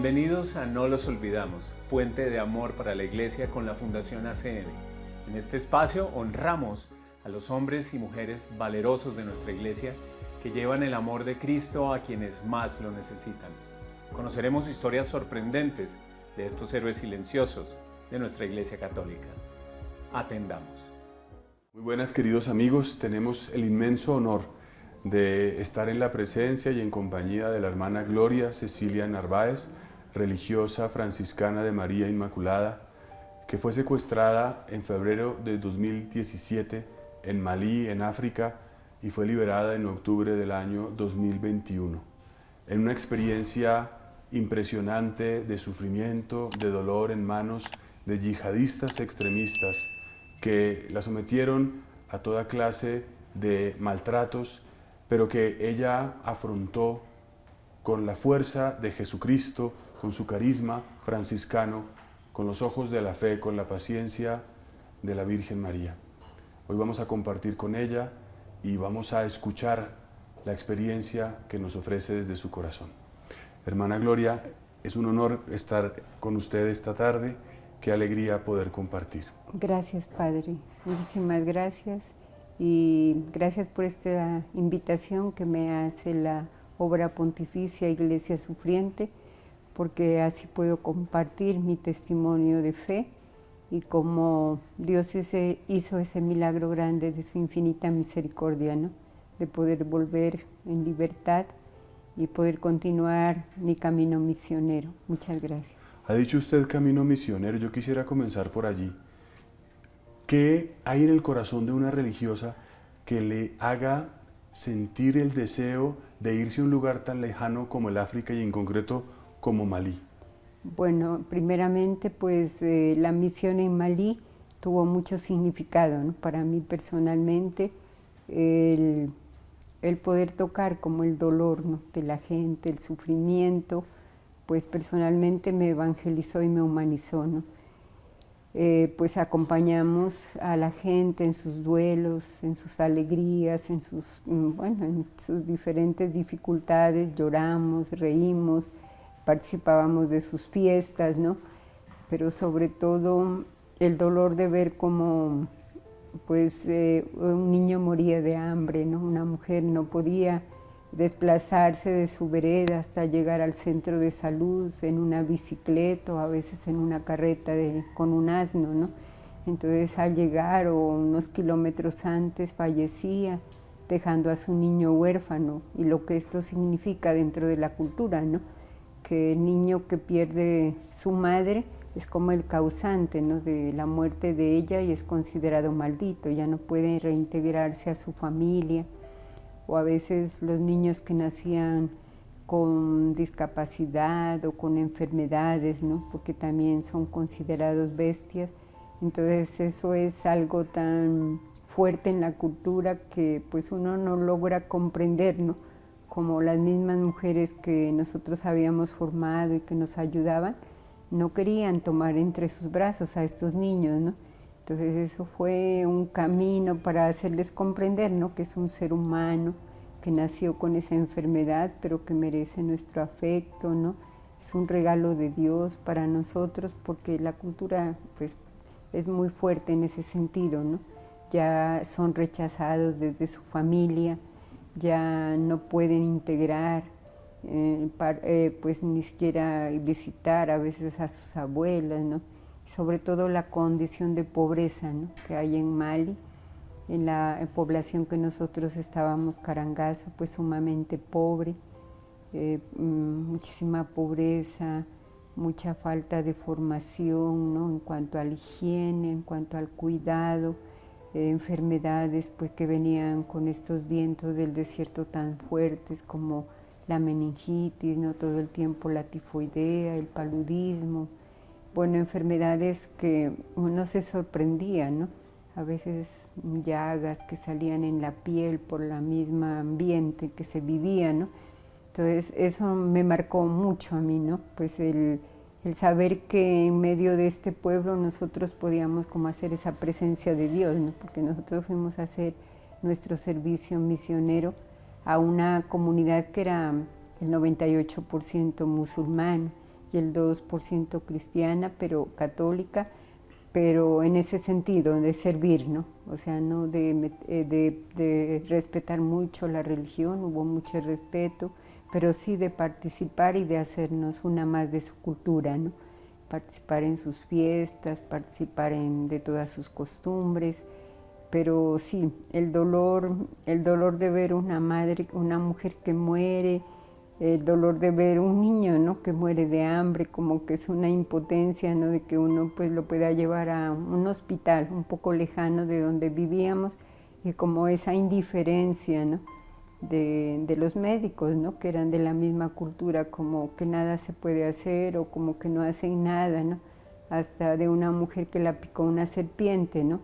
Bienvenidos a No los olvidamos, puente de amor para la Iglesia con la Fundación ACN. En este espacio honramos a los hombres y mujeres valerosos de nuestra Iglesia que llevan el amor de Cristo a quienes más lo necesitan. Conoceremos historias sorprendentes de estos héroes silenciosos de nuestra Iglesia Católica. Atendamos. Muy buenas, queridos amigos, tenemos el inmenso honor de estar en la presencia y en compañía de la hermana Gloria Cecilia Narváez, religiosa franciscana de María Inmaculada, que fue secuestrada en febrero de 2017 en Malí, en África, y fue liberada en octubre del año 2021. En una experiencia impresionante de sufrimiento, de dolor en manos de yihadistas extremistas que la sometieron a toda clase de maltratos, pero que ella afrontó con la fuerza de Jesucristo, con su carisma franciscano, con los ojos de la fe, con la paciencia de la Virgen María. Hoy vamos a compartir con ella y vamos a escuchar la experiencia que nos ofrece desde su corazón. Hermana Gloria, es un honor estar con usted esta tarde. Qué alegría poder compartir. Gracias, Padre. Muchísimas gracias. Y gracias por esta invitación que me hace la Obra Pontificia Iglesia Sufriente, porque así puedo compartir mi testimonio de fe y cómo Dios hizo ese milagro grande de su infinita misericordia, ¿no? De poder volver en libertad y poder continuar mi camino misionero. Muchas gracias. Ha dicho usted camino misionero, yo quisiera comenzar por allí. ¿Qué hay en el corazón de una religiosa que le haga sentir el deseo de irse a un lugar tan lejano como el África y en concreto como Malí? Bueno, primeramente pues la misión en Malí tuvo mucho significado, ¿no? Para mí personalmente, el poder tocar como el dolor, ¿no? De la gente, el sufrimiento, pues personalmente me evangelizó y me humanizó, ¿no? Pues acompañamos a la gente en sus duelos, en sus alegrías, en sus diferentes dificultades, lloramos, reímos, participábamos de sus fiestas, ¿no? Pero sobre todo el dolor de ver cómo pues, un niño moría de hambre, ¿no? Una mujer no podía desplazarse de su vereda hasta llegar al centro de salud en una bicicleta o a veces en una carreta con un asno, ¿no? Entonces al llegar o unos kilómetros antes fallecía, dejando a su niño huérfano, y lo que esto significa dentro de la cultura, ¿no? Que el niño que pierde su madre es como el causante, ¿no? De la muerte de ella y es considerado maldito, ya no puede reintegrarse a su familia. O a veces los niños que nacían con discapacidad o con enfermedades, ¿no? Porque también son considerados bestias. Entonces eso es algo tan fuerte en la cultura que pues uno no logra comprender, ¿no? Como las mismas mujeres que nosotros habíamos formado y que nos ayudaban, no querían tomar entre sus brazos a estos niños, ¿no? Entonces eso fue un camino para hacerles comprender, ¿no? Que es un ser humano que nació con esa enfermedad, pero que merece nuestro afecto, ¿no? Es un regalo de Dios para nosotros, porque la cultura pues, es muy fuerte en ese sentido, ¿no? Ya son rechazados desde su familia, ya no pueden integrar, pues ni siquiera visitar a veces a sus abuelas, ¿no? Sobre todo la condición de pobreza, ¿no? Que hay en Mali, en la población que nosotros estábamos, Carangazo, pues sumamente pobre, muchísima pobreza, mucha falta de formación, ¿no? En cuanto a la higiene, en cuanto al cuidado, enfermedades pues que venían con estos vientos del desierto tan fuertes como la meningitis, ¿no? Todo el tiempo la tifoidea, el paludismo. Bueno, enfermedades que uno se sorprendía, ¿no? A veces llagas que salían en la piel por la misma ambiente que se vivía, ¿no? Entonces eso me marcó mucho a mí, ¿no? Pues el saber que en medio de este pueblo nosotros podíamos como hacer esa presencia de Dios, ¿no? Porque nosotros fuimos a hacer nuestro servicio misionero a una comunidad que era el 98% musulmán. y el 2% cristiana, pero católica, pero en ese sentido, de servir, ¿no? O sea, no de respetar mucho la religión, hubo mucho respeto, pero sí de participar y de hacernos una más de su cultura, ¿no? Participar en sus fiestas, participar de todas sus costumbres, pero sí, el dolor de ver una madre, una mujer que muere, el dolor de ver un niño, ¿no? Que muere de hambre, como que es una impotencia, ¿no? De que uno pues lo pueda llevar a un hospital un poco lejano de donde vivíamos, y como esa indiferencia, ¿no? de los médicos, ¿no? Que eran de la misma cultura, como que nada se puede hacer o como que no hacen nada, ¿no? Hasta de una mujer que la picó una serpiente, ¿no?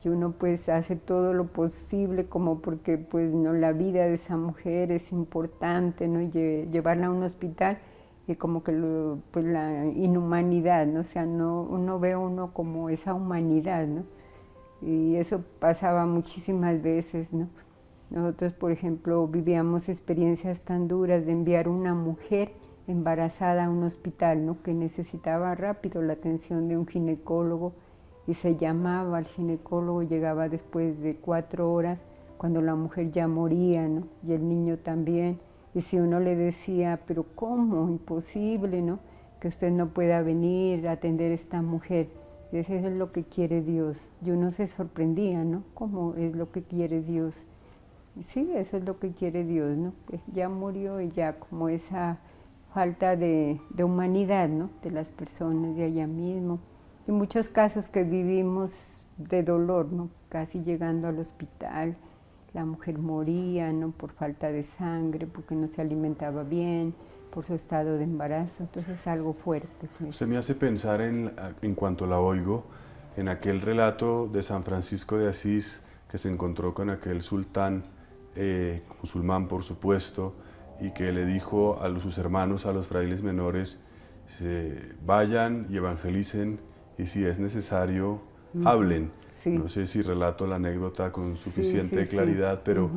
Y uno pues hace todo lo posible como porque pues no, la vida de esa mujer es importante, ¿no? Y llevarla a un hospital, y como que pues la inhumanidad, ¿no? O sea, no, uno ve como esa humanidad, ¿no? Y eso pasaba muchísimas veces, ¿no? Nosotros, por ejemplo, vivíamos experiencias tan duras de enviar una mujer embarazada a un hospital, ¿no? Que necesitaba rápido la atención de un ginecólogo, y se llamaba al ginecólogo, llegaba después de 4 horas, cuando la mujer ya moría, ¿no? Y el niño también. Y si uno le decía, pero ¿cómo? Imposible, ¿no? Que usted no pueda venir a atender a esta mujer. Y eso es lo que quiere Dios. Y uno se sorprendía, ¿no? ¿Cómo es lo que quiere Dios? Sí, eso es lo que quiere Dios, ¿no? Pues ya murió, y ya como esa falta de humanidad, ¿no? De las personas de allá mismo. Y muchos casos que vivimos de dolor, ¿no? Casi llegando al hospital, la mujer moría, ¿no? Por falta de sangre, porque no se alimentaba bien, por su estado de embarazo. Entonces algo fuerte fue. Usted me hace pensar en cuanto la oigo, en aquel relato de San Francisco de Asís, que se encontró con aquel sultán musulmán, por supuesto, y que le dijo a sus hermanos, a los frailes menores, vayan y evangelicen, y si es necesario, hablen. Sí. No sé si relato la anécdota con suficiente sí, claridad, sí. pero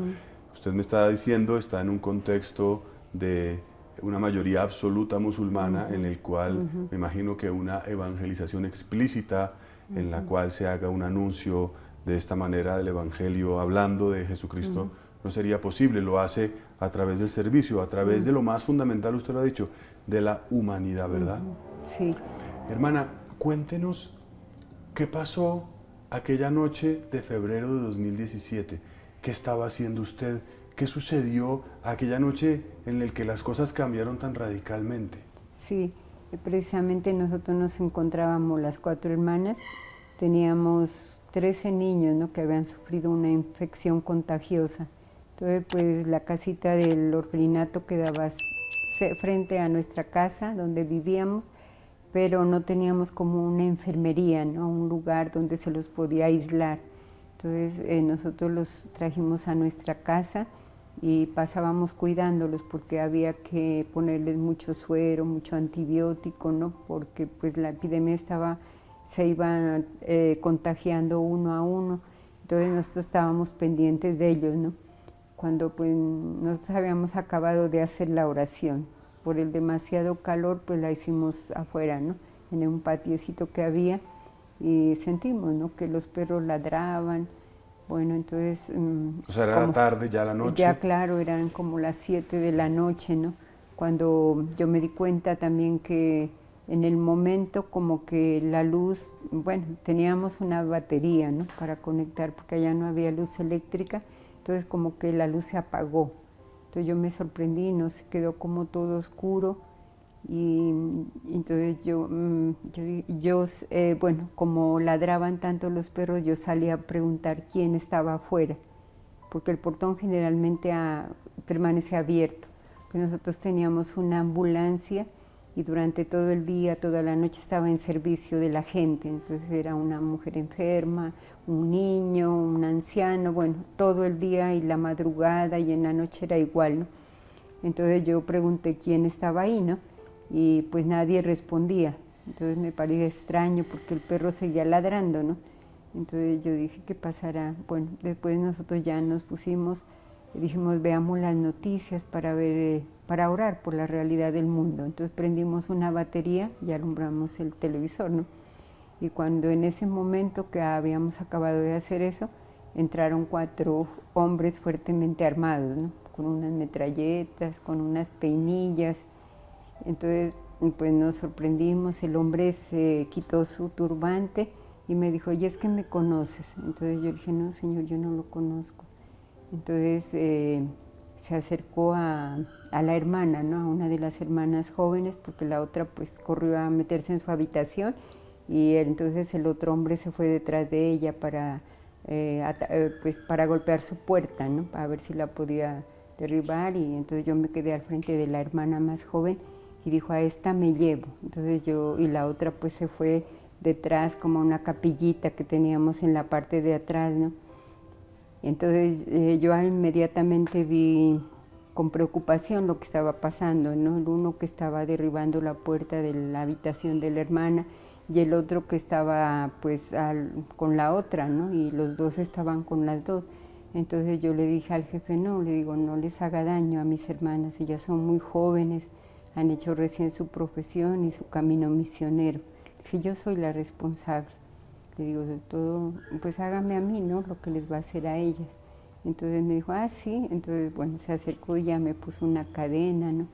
usted me está diciendo, está en un contexto de una mayoría absoluta musulmana, en el cual me imagino que una evangelización explícita, en la cual se haga un anuncio de esta manera del Evangelio, hablando de Jesucristo, no sería posible. Lo hace a través del servicio, a través de lo más fundamental, usted lo ha dicho, de la humanidad, ¿verdad? Sí. Hermana, cuéntenos qué pasó aquella noche de febrero de 2017. ¿Qué estaba haciendo usted? ¿Qué sucedió aquella noche en la que las cosas cambiaron tan radicalmente? Sí, precisamente nosotros nos encontrábamos las 4 hermanas, teníamos 13 niños, ¿no? Que habían sufrido una infección contagiosa. Entonces, pues la casita del orfelinato quedaba frente a nuestra casa donde vivíamos, pero no teníamos como una enfermería, ¿no? Un lugar donde se los podía aislar. Entonces nosotros los trajimos a nuestra casa y pasábamos cuidándolos, porque había que ponerles mucho suero, mucho antibiótico, ¿no? Porque pues la epidemia se iba contagiando uno a uno. Entonces nosotros estábamos pendientes de ellos, ¿no? Cuando pues nosotros habíamos acabado de hacer la oración, por el demasiado calor pues la hicimos afuera, ¿no? En un patiecito que había, y sentimos, ¿no? Que los perros ladraban. Bueno, entonces... O sea, era la tarde, ya la noche. Ya, claro, eran como las 7 de la noche, ¿no? Cuando yo me di cuenta también que en el momento como que la luz, bueno, teníamos una batería, ¿no? Para conectar, porque allá no había luz eléctrica, entonces como que la luz se apagó. Entonces yo me sorprendí, ¿no? Se quedó como todo oscuro, y entonces bueno, como ladraban tanto los perros, yo salí a preguntar quién estaba afuera, porque el portón generalmente permanece abierto. Pero nosotros teníamos una ambulancia, y durante todo el día, toda la noche estaba en servicio de la gente. Entonces era una mujer enferma, un niño, un anciano, bueno, todo el día y la madrugada, y en la noche era igual, ¿no? Entonces yo pregunté quién estaba ahí, ¿no? Y pues nadie respondía. Entonces me pareció extraño, porque el perro seguía ladrando, ¿no? Entonces yo dije, ¿qué pasará? Bueno, después nosotros ya nos pusimos, dijimos, veamos las noticias para ver para orar por la realidad del mundo. Entonces prendimos una batería y alumbramos el televisor, ¿no? Y cuando en ese momento que habíamos acabado de hacer eso, entraron 4 hombres fuertemente armados, ¿no? Con unas metralletas, con unas peinillas. Entonces, pues nos sorprendimos, el hombre se quitó su turbante y me dijo, ¿y es que me conoces? Entonces yo dije, no, señor, yo no lo conozco. Entonces se acercó a la hermana, ¿no? A una de las hermanas jóvenes, porque la otra pues corrió a meterse en su habitación y entonces el otro hombre se fue detrás de ella pues para golpear su puerta, ¿no? Para ver si la podía derribar, y entonces yo me quedé al frente de la hermana más joven y dijo, a esta me llevo. Entonces y la otra pues se fue detrás como a una capillita que teníamos en la parte de atrás, ¿no? Entonces yo inmediatamente vi con preocupación lo que estaba pasando, ¿no? El uno que estaba derribando la puerta de la habitación de la hermana y el otro que estaba pues con la otra, ¿no? Y los dos estaban con las dos. Entonces yo le dije al jefe, no, le digo, no les haga daño a mis hermanas, ellas son muy jóvenes, han hecho recién su profesión y su camino misionero. Si yo soy la responsable, le digo, de todo, pues hágame a mí, ¿no? Lo que les va a hacer a ellas. Entonces me dijo, ah, sí. Entonces, bueno, se acercó y ya me puso una cadena, ¿no?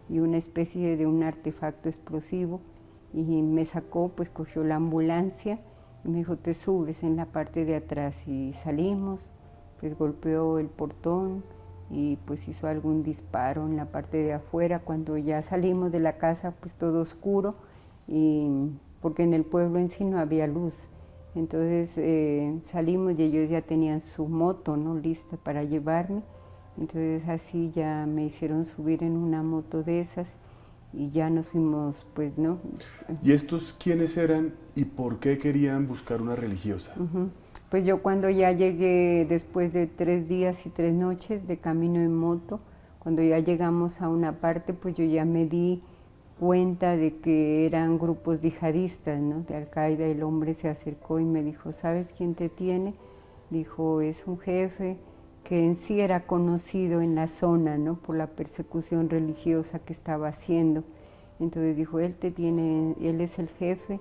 Y una especie de un artefacto explosivo y me sacó, pues cogió la ambulancia y me dijo, te subes en la parte de atrás, y salimos, pues golpeó el portón y pues hizo algún disparo en la parte de afuera. Cuando ya salimos de la casa, pues todo oscuro, porque en el pueblo en sí no había luz. Entonces salimos y ellos ya tenían su moto, ¿no? Lista para llevarme. Entonces así ya me hicieron subir en una moto de esas y ya nos fuimos, pues, ¿no? ¿Y estos quiénes eran y por qué querían buscar una religiosa? Pues yo cuando ya llegué, después de 3 días y 3 noches de camino en moto, cuando ya llegamos a una parte, pues yo ya me di cuenta de que eran grupos yihadistas, ¿no? De Al-Qaeda. El hombre se acercó y me dijo, ¿sabes quién te tiene? Dijo, es un jefe que en sí era conocido en la zona, ¿no? Por la persecución religiosa que estaba haciendo. Entonces dijo, él es el jefe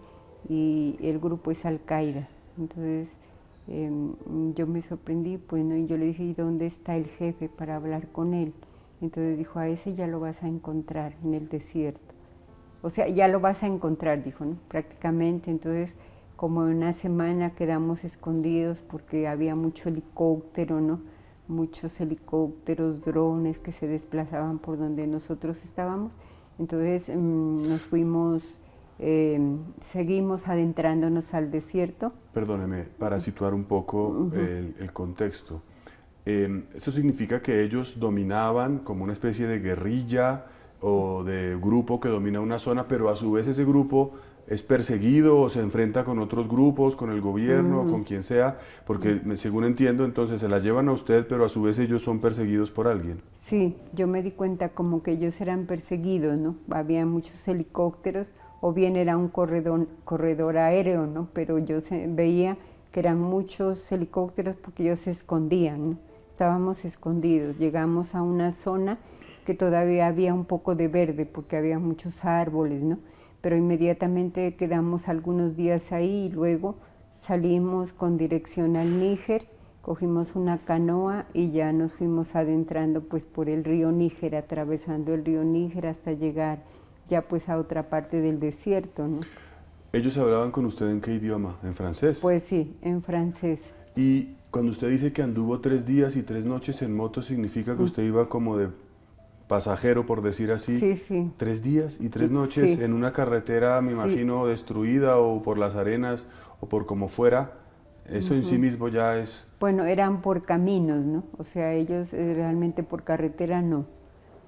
y el grupo es Al-Qaeda. Entonces yo me sorprendí, pues, ¿no? Y yo le dije, ¿y dónde está el jefe para hablar con él? Entonces dijo, a ese ya lo vas a encontrar en el desierto. O sea, ya lo vas a encontrar, dijo, ¿no? Prácticamente. Entonces, como en una semana quedamos escondidos porque había mucho helicóptero, ¿no? Muchos helicópteros, drones que se desplazaban por donde nosotros estábamos. Entonces nos fuimos, seguimos adentrándonos al desierto. Perdóneme, para situar un poco el contexto. ¿Eso significa que ellos dominaban como una especie de guerrilla o de grupo que domina una zona, pero a su vez ese grupo es perseguido o se enfrenta con otros grupos, con el gobierno, con quien sea? Porque según entiendo, entonces se la llevan a usted, pero a su vez ellos son perseguidos por alguien. Sí, yo me di cuenta como que ellos eran perseguidos, ¿no? Había muchos helicópteros, o bien era un corredor aéreo, ¿no? Pero yo veía que eran muchos helicópteros porque ellos se escondían, ¿no? Estábamos escondidos, llegamos a una zona que todavía había un poco de verde porque había muchos árboles, ¿no? Pero inmediatamente quedamos algunos días ahí y luego salimos con dirección al Níger, cogimos una canoa y ya nos fuimos adentrando pues por el río Níger, atravesando el río Níger hasta llegar ya pues a otra parte del desierto, ¿no? ¿Ellos hablaban con usted en qué idioma? ¿En francés? Pues sí, en francés. Y cuando usted dice que anduvo 3 días y 3 noches en moto, ¿significa que usted iba como de pasajero, por decir así? Sí, sí. 3 días y 3 noches Sí. en una carretera, me Sí. imagino, destruida o por las arenas o por como fuera. Eso en sí mismo ya es... Bueno, eran por caminos, ¿no? O sea, ellos realmente por carretera no,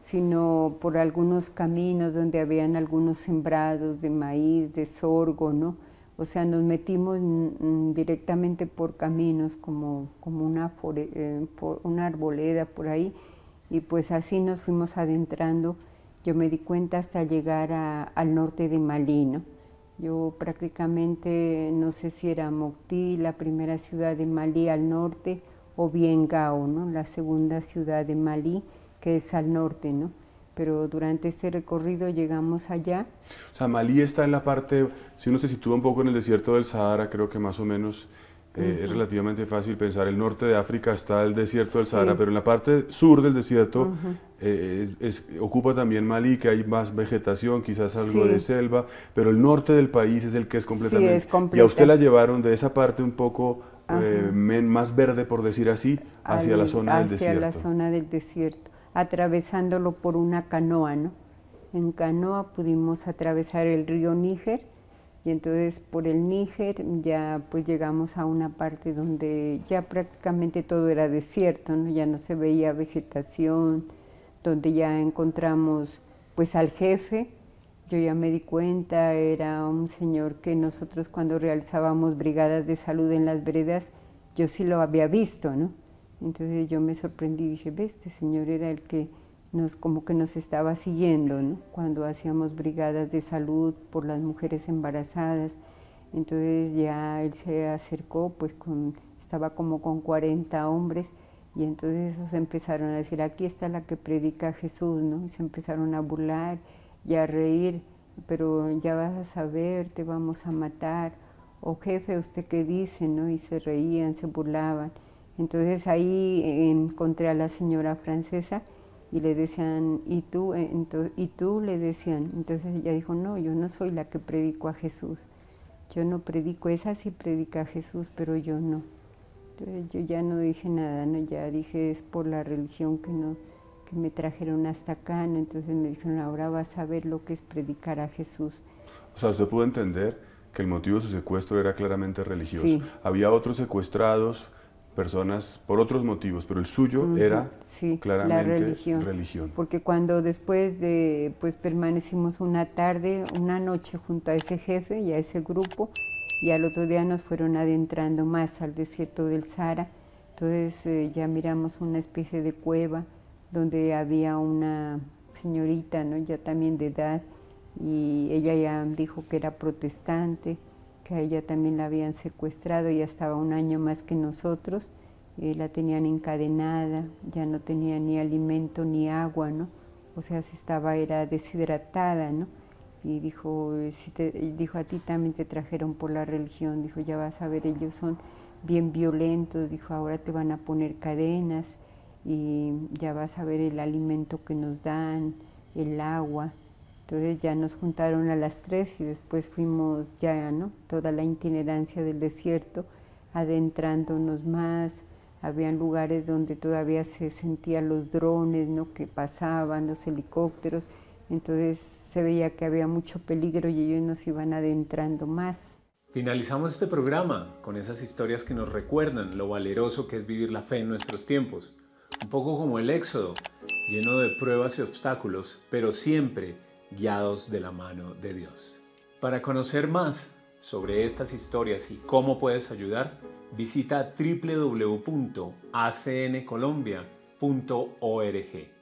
sino por algunos caminos donde habían algunos sembrados de maíz, de sorgo, ¿no? O sea, nos metimos directamente por caminos, como una arboleda por ahí, y pues así nos fuimos adentrando. Yo me di cuenta hasta llegar al norte de Malí, ¿no? Yo prácticamente, no sé si era Mopti, la primera ciudad de Malí al norte, o bien Gao, ¿no? La segunda ciudad de Malí, que es al norte, ¿no? pero durante este recorrido llegamos allá. O sea, Malí está en la parte, si uno se sitúa un poco en el desierto del Sahara, creo que más o menos es relativamente fácil pensar. El norte de África está el desierto del Sahara, pero en la parte sur del desierto ocupa también Malí, que hay más vegetación, quizás algo de selva, pero el norte del país es el que es completamente... Sí, es completa. Y a usted la llevaron de esa parte un poco más verde, por decir así, hacia la zona del desierto. Hacia la zona del desierto, atravesándolo por una canoa, ¿no? En canoa pudimos atravesar el río Níger, y entonces por el Níger ya pues llegamos a una parte donde ya prácticamente todo era desierto, ¿no? Ya no se veía vegetación, donde ya encontramos pues al jefe. Yo ya me di cuenta, era un señor que nosotros cuando realizábamos brigadas de salud en las veredas, yo sí lo había visto, ¿no? Entonces yo me sorprendí y dije, ve, este señor era el que como que nos estaba siguiendo, ¿no? Cuando hacíamos brigadas de salud por las mujeres embarazadas. Entonces ya él se acercó, pues estaba como con 40 hombres, y entonces esos empezaron a decir, aquí está la que predica Jesús, ¿no? Y se empezaron a burlar y a reír, pero ya vas a saber, te vamos a matar, o jefe, ¿usted qué dice?, ¿no? Y se reían, se burlaban. Entonces ahí encontré a la señora francesa y le decían, ¿y tú? ¿Y tú? Le decían. Entonces ella dijo, no, yo no soy la que predico a Jesús, yo no predico, esa sí predica a Jesús, pero yo no. Entonces yo ya no dije nada, ¿no? Ya dije, es por la religión que me trajeron hasta acá, ¿no? Entonces me dijeron, ahora vas a ver lo que es predicar a Jesús. O sea, usted pudo entender que el motivo de su secuestro era claramente religioso. Sí. Había otros secuestrados, personas por otros motivos, pero el suyo era claramente la religión. Porque cuando después de, pues permanecimos una noche junto a ese jefe y a ese grupo, y al otro día nos fueron adentrando más al desierto del Sahara. Entonces ya miramos una especie de cueva donde había una señorita, ¿no? Ya también de edad, y ella ya dijo que era protestante, que a ella también la habían secuestrado, ya estaba un año más que nosotros, la tenían encadenada, ya no tenía ni alimento ni agua, ¿no? O sea, era deshidratada, ¿no? Y dijo, dijo, a ti también te trajeron por la religión, dijo, ya vas a ver, ellos son bien violentos, dijo, ahora te van a poner cadenas y ya vas a ver el alimento que nos dan, el agua. Entonces ya nos juntaron a las 3 y después fuimos ya, ¿no? Toda la itinerancia del desierto, adentrándonos más. Habían lugares donde todavía se sentían los drones, ¿no? Que pasaban, los helicópteros. Entonces se veía que había mucho peligro y ellos nos iban adentrando más. Finalizamos este programa con esas historias que nos recuerdan lo valeroso que es vivir la fe en nuestros tiempos. Un poco como el Éxodo, lleno de pruebas y obstáculos, pero siempre guiados de la mano de Dios. Para conocer más sobre estas historias y cómo puedes ayudar, visita www.acncolombia.org.